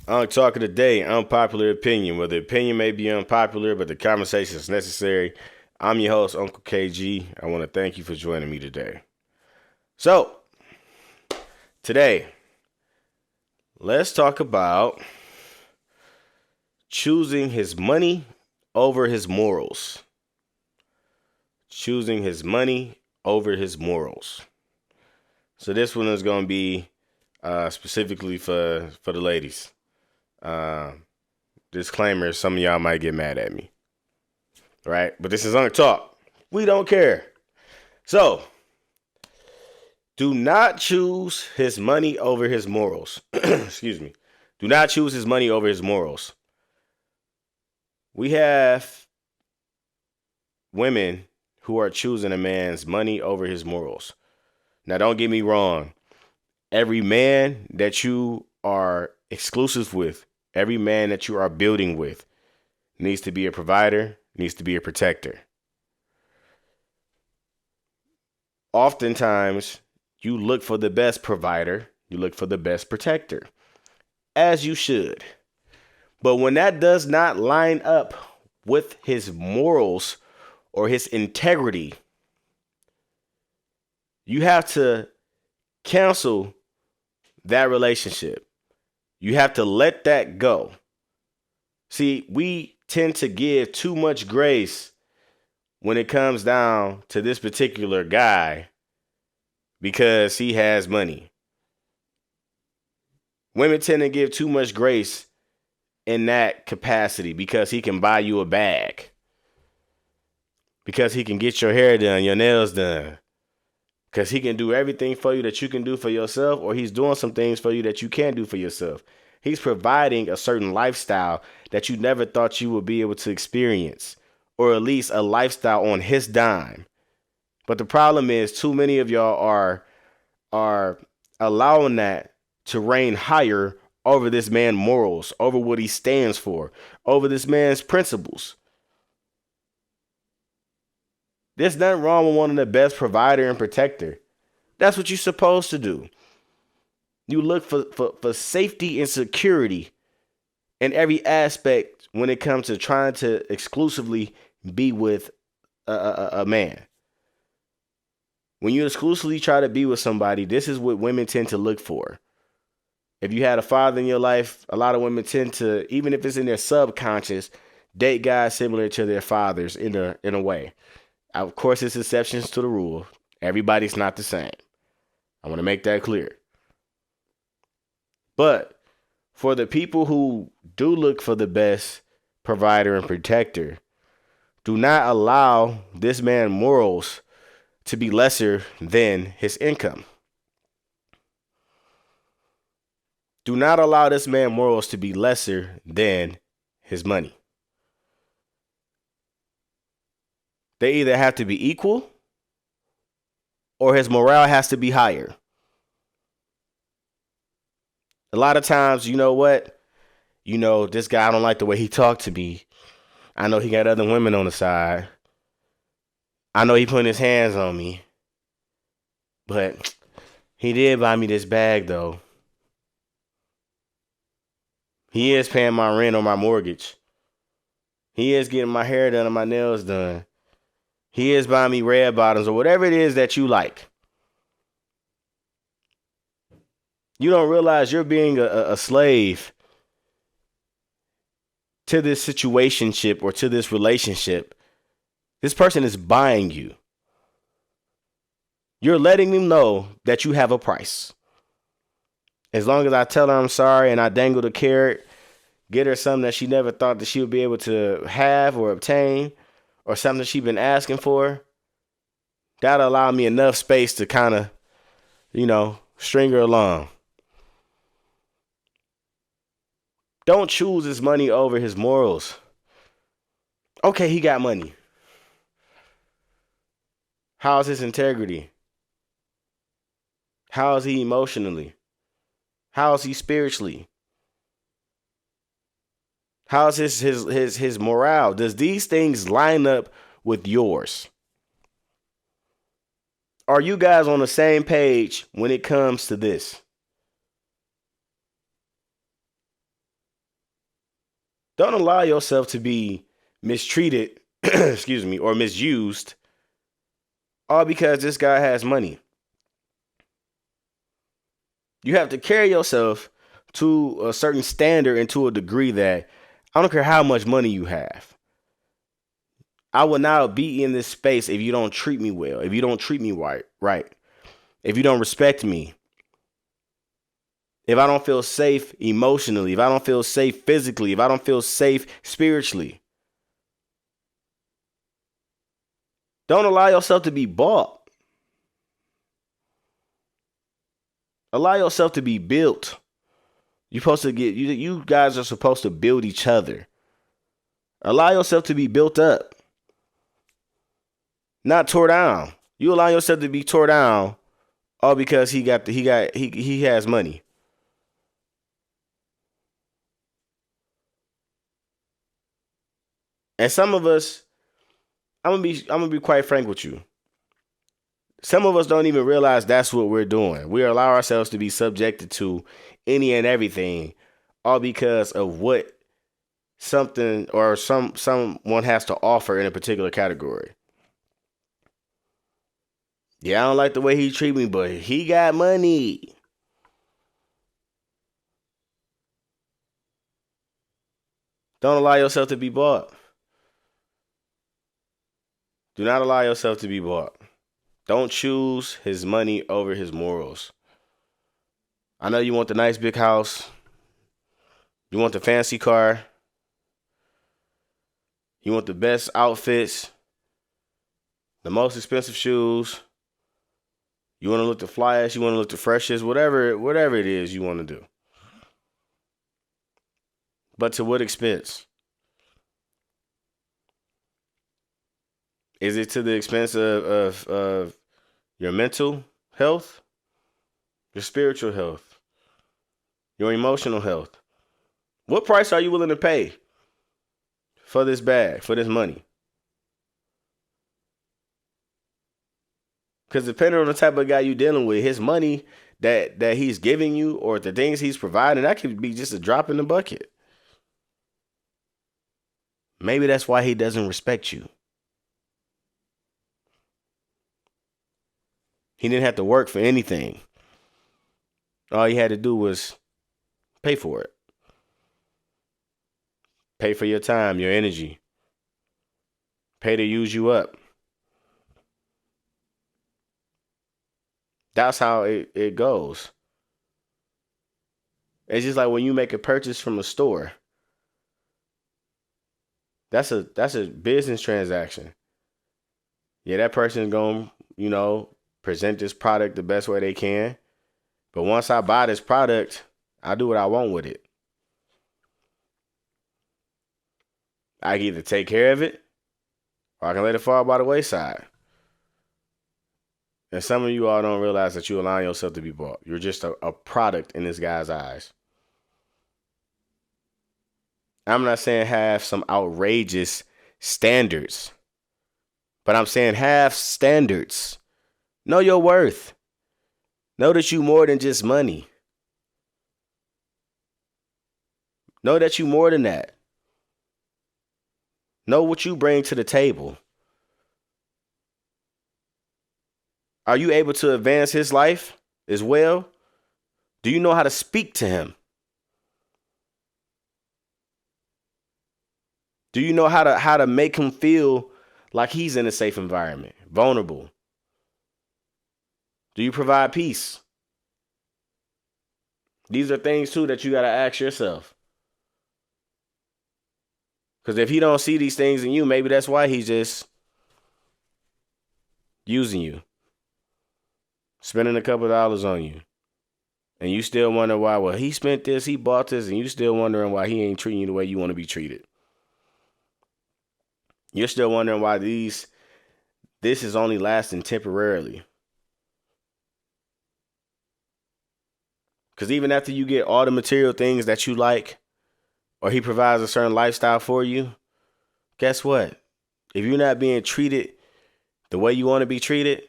Unk Talk of the day, unpopular opinion. Where the opinion may be unpopular, but the conversation is necessary. I'm your host, Unkle KG. I want to thank you for joining me today. So, today, let's talk about choosing his money over his morals. Choosing his money over his morals. So this one is going to be specifically for the ladies. Uh, Disclaimer: some of y'all might get mad at me, right? But this is Unk Talk. We don't care. So, do not choose his money over his morals. Excuse me. Do not choose his money over his morals. We have women who are choosing a man's money over his morals. Now, don't get me wrong. Every man that you are exclusive with, every man that you are building with, needs to be a provider, needs to be a protector. Oftentimes, you look for the best provider, you look for the best protector, as you should. But when that does not line up with his morals or his integrity, you have to cancel that relationship. You have to let that go. See, we tend to give too much grace when it comes down to this particular guy because he has money. Women tend to give too much grace in that capacity because he can buy you a bag, because he can get your hair done, your nails done, because he can do everything for you that you can do for yourself, or he's doing some things for you that you can't do for yourself. He's providing a certain lifestyle that you never thought you would be able to experience, or at least a lifestyle on his dime. But the problem is too many of y'all are allowing that to reign higher over this man's morals, over what he stands for, over this man's principles. There's nothing wrong with wanting the best provider and protector. That's what you're supposed to do. You look for safety and security in every aspect when it comes to trying to exclusively be with a man. When you exclusively try to be with somebody, this is what women tend to look for. If you had a father in your life, a lot of women tend to, even if it's in their subconscious, date guys similar to their fathers in a way. Of course, there's exceptions to the rule. Everybody's not the same. I want to make that clear. But for the people who do look for the best provider and protector, do not allow this man's morals to be lesser than his income. Do not allow this man's morals to be lesser than his money. They either have to be equal or his morale has to be higher. A lot of times, you know what? This guy, I don't like the way he talked to me. I know he got other women on the side. I know he putting his hands on me. But he did buy me this bag, though. He is paying my rent or my mortgage. He is getting my hair done and my nails done. He is buying me red bottoms or whatever it is that you like. You don't realize you're being a slave to this situationship or to this relationship. This person is buying you. You're letting them know that you have a price. As long as I tell her I'm sorry and I dangle the carrot, get her something that she never thought that she would be able to have or obtain, or something she's been asking for, that'll allow me enough space to kind of, string her along. Don't choose his money over his morals. Okay, he got money. How's his integrity? How is he emotionally? How is he spiritually? How's his morale? Does these things line up with yours? Are you guys on the same page when it comes to this? Don't allow yourself to be mistreated, excuse me, or misused, all because this guy has money. You have to carry yourself to a certain standard and to a degree that I don't care how much money you have. I will not be in this space if you don't treat me well, if you don't treat me right, if you don't respect me, if I don't feel safe emotionally, if I don't feel safe physically, if I don't feel safe spiritually. Don't allow yourself to be bought. Allow yourself to be built. You're supposed to get you guys are supposed to build each other. Allow yourself to be built up, not tore down. You allow yourself to be tore down all because he has money. And some of us, I'm gonna be quite frank with you. Some of us don't even realize that's what we're doing. We allow ourselves to be subjected to any and everything, all because of what something or someone has to offer in a particular category. Yeah, I don't like the way he treat me, but he got money. Don't allow yourself to be bought. Do not allow yourself to be bought. Don't choose his money over his morals. I know you want the nice big house. You want the fancy car. You want the best outfits. The most expensive shoes. You want to look the flyest. You want to look the freshest. Whatever it is you want to do. But to what expense? Is it to the expense of your mental health, your spiritual health, your emotional health? What price are you willing to pay for this bag, for this money? Because depending on the type of guy you're dealing with, his money that he's giving you or the things he's providing, that could be just a drop in the bucket. Maybe that's why he doesn't respect you. He didn't have to work for anything. All he had to do was pay for it. Pay for your time, your energy. Pay to use you up. That's how it goes. It's just like when you make a purchase from a store. That's a business transaction. Yeah, that person's gonna, present this product the best way they can. But once I buy this product, I do what I want with it. I can either take care of it or I can let it fall by the wayside. And some of you all don't realize that you allow yourself to be bought. You're just a product in this guy's eyes. I'm not saying have some outrageous standards, but I'm saying have standards. Know your worth. Know that you more than just money. Know that you more than that. Know what you bring to the table. Are you able to advance his life as well? Do you know how to speak to him? Do you know how to make him feel like he's in a safe environment, vulnerable? Do you provide peace? These are things too that you got to ask yourself. Because if he don't see these things in you, maybe that's why he's just using you, spending a couple of dollars on you. And you still wonder why, well, he spent this, he bought this, and you still wondering why he ain't treating you the way you want to be treated. You're still wondering why this is only lasting temporarily. Because even after you get all the material things that you like, or he provides a certain lifestyle for you, guess what? If you're not being treated the way you want to be treated,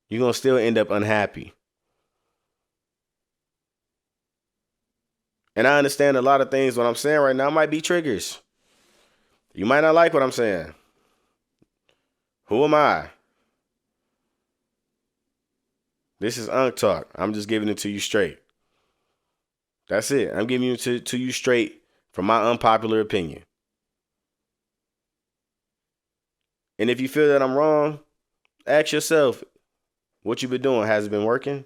you're going to still end up unhappy. And I understand a lot of things what I'm saying right now might be triggers. You might not like what I'm saying. Who am I? This is Unk Talk. I'm just giving it to you straight. That's it. I'm giving it to you straight from my unpopular opinion. And if you feel that I'm wrong, ask yourself, what you been doing? Has it been working?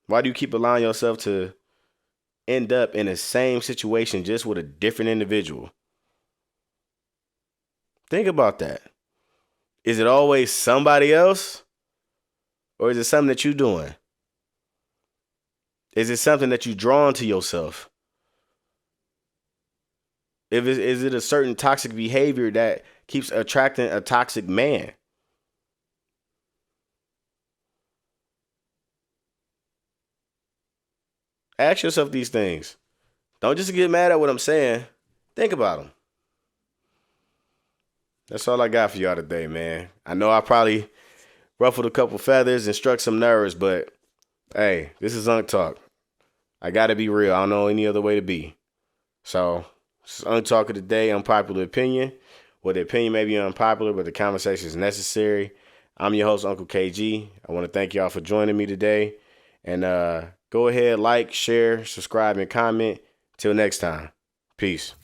Why do you keep allowing yourself to end up in the same situation just with a different individual? Think about that. Is it always somebody else? Or is it something that you're doing? Is it something that you drawn to yourself? Is it a certain toxic behavior that keeps attracting a toxic man? Ask yourself these things. Don't just get mad at what I'm saying. Think about them. That's all I got for y'all today, man. I know I probably ruffled a couple feathers and struck some nerves, but hey, this is Unk Talk. I gotta be real. I don't know any other way to be. So, this is Unk Talk of the day, unpopular opinion. Well, the opinion may be unpopular, but the conversation is necessary. I'm your host, Unkle KG. I want to thank y'all for joining me today. And go ahead, like, share, subscribe, and comment. Till next time. Peace.